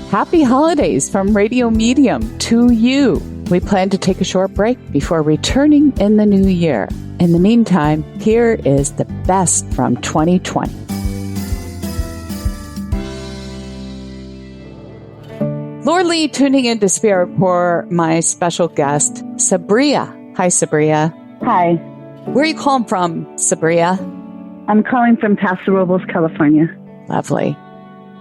Happy holidays from Radio Medium to you. We plan to take a short break before returning in the new year. In the meantime, here is the best from 2020. Lord Lee tuning into Spirit for my special guest, Sabria. Hi, Sabria. Hi. Where are you calling from, Sabria? I'm calling from Paso Robles, California. Lovely.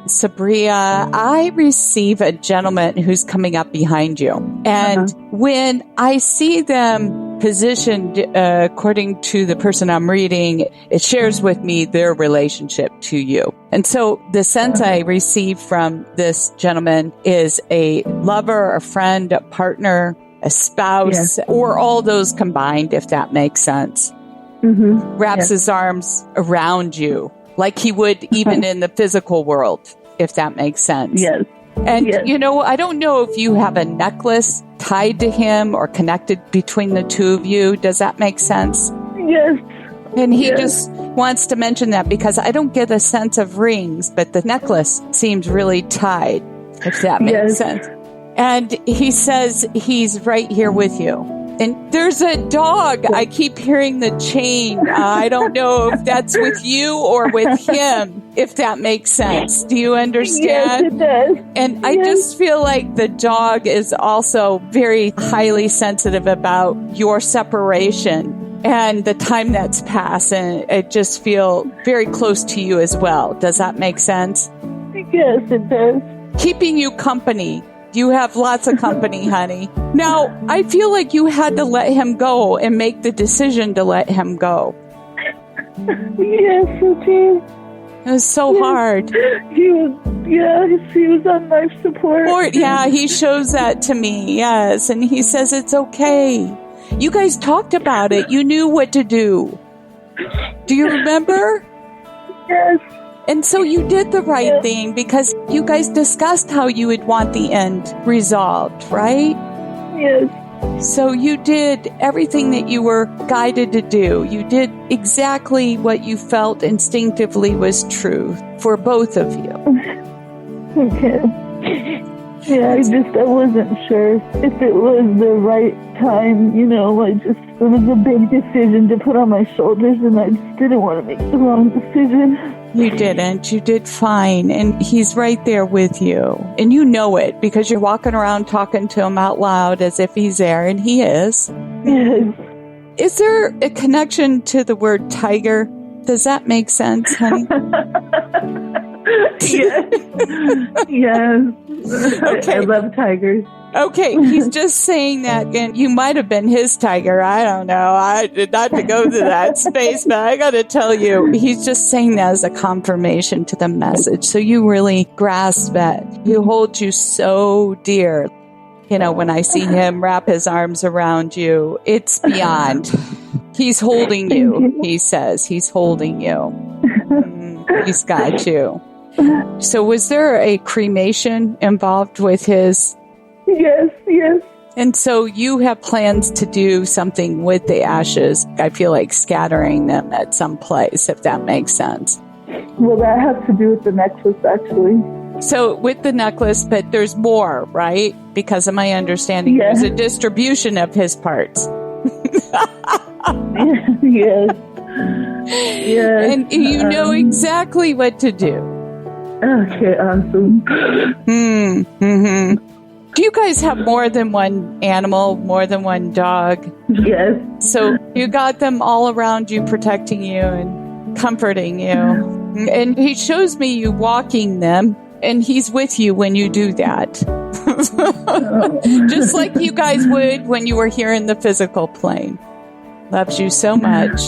Sabria, I receive a gentleman who's coming up behind you. And when I see them positioned according to the person I'm reading, it shares with me their relationship to you. And so the sense I receive from this gentleman is a lover, a friend, a partner, a spouse, or all those combined, if that makes sense. Wraps his arms around you like he would even in the physical world, if that makes sense. And, you know, I don't know if you have a necklace tied to him or connected between the two of you. Does that make sense? Yes. And he just wants to mention that because I don't get a sense of rings, but the necklace seems really tied, if that makes sense. And he says he's right here with you. And there's a dog. I keep hearing the chain. I don't know if that's with you or with him, if that makes sense. Do you understand? Yes, it does. And I just feel like the dog is also very highly sensitive about your separation and the time that's passed. And it just feel very close to you as well. Does that make sense? Yes, it does. Keeping you company. You have lots of company, honey. Now, I feel like you had to let him go and make the decision to let him go. Yes, it did. It was so hard. He was on life support. He shows that to me, yes. And he says it's okay. You guys talked about it. You knew what to do. Do you remember? Yes. And so you did the right thing because you guys discussed how you would want the end resolved, right? Yes. So you did everything that you were guided to do. You did exactly what you felt instinctively was true for both of you. Okay. Yeah, I wasn't sure if it was the right time, you know, it was a big decision to put on my shoulders and I just didn't want to make the wrong decision. You didn't. You did fine. And he's right there with you. And you know it because you're walking around talking to him out loud as if he's there, and he is. Yes. Is there a connection to the word tiger? Does that make sense, honey? Yes. Yes. Okay. I love tigers. Okay, he's just saying that, and you might have been his tiger. I don't know. I did not to go to that space, but I got to tell you, he's just saying that as a confirmation to the message. So you really grasp that. He holds you so dear. You know, when I see him wrap his arms around you, it's beyond. He's holding you, he says. He's holding you. He's got you. So was there a cremation involved with his? Yes. And so you have plans to do something with the ashes. I feel like scattering them at some place, if that makes sense. Well, that has to do with the necklace, actually. So with the necklace, but there's more, right? Because of my understanding, there's a distribution of his parts. Yes. And you know exactly what to do. Okay, awesome. Do you guys have more than one animal, more than one dog? Yes. So you got them all around you, protecting you and comforting you. And he shows me you walking them, and he's with you when you do that. Just like you guys would when you were here in the physical plane. Loves you so much.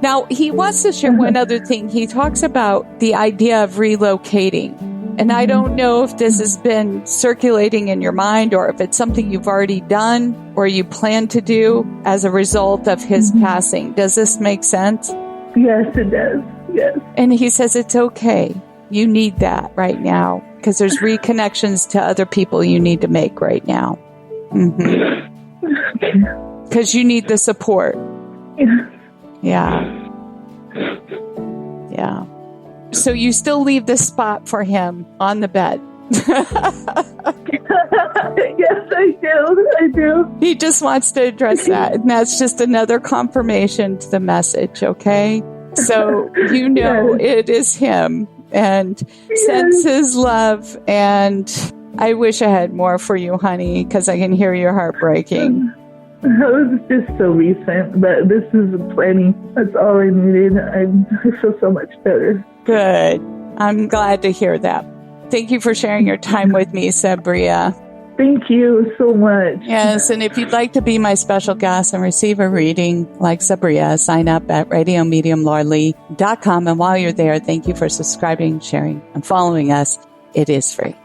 Now, he wants to share one other thing. He talks about the idea of relocating. And I don't know if this has been circulating in your mind or if it's something you've already done or you plan to do as a result of his passing. Does this make sense? Yes, it does. Yes. And he says it's okay. You need that right now because there's reconnections to other people you need to make right now. Because you need the support. Yeah. So you still leave the spot for him on the bed Yes, I do. He just wants to address that. And that's just another confirmation to the message, okay? So you know it is him, and sends his love. And I wish I had more for you, honey, because I can hear your heart breaking. It was just so recent, but this is plenty. That's all I needed. I feel so much better. Good. I'm glad to hear that. Thank you for sharing your time with me, Sabria. Thank you so much. Yes, and if you'd like to be my special guest and receive a reading like Sabria, sign up at radiomediumlauralee.com. And while you're there, thank you for subscribing, sharing, and following us. It is free.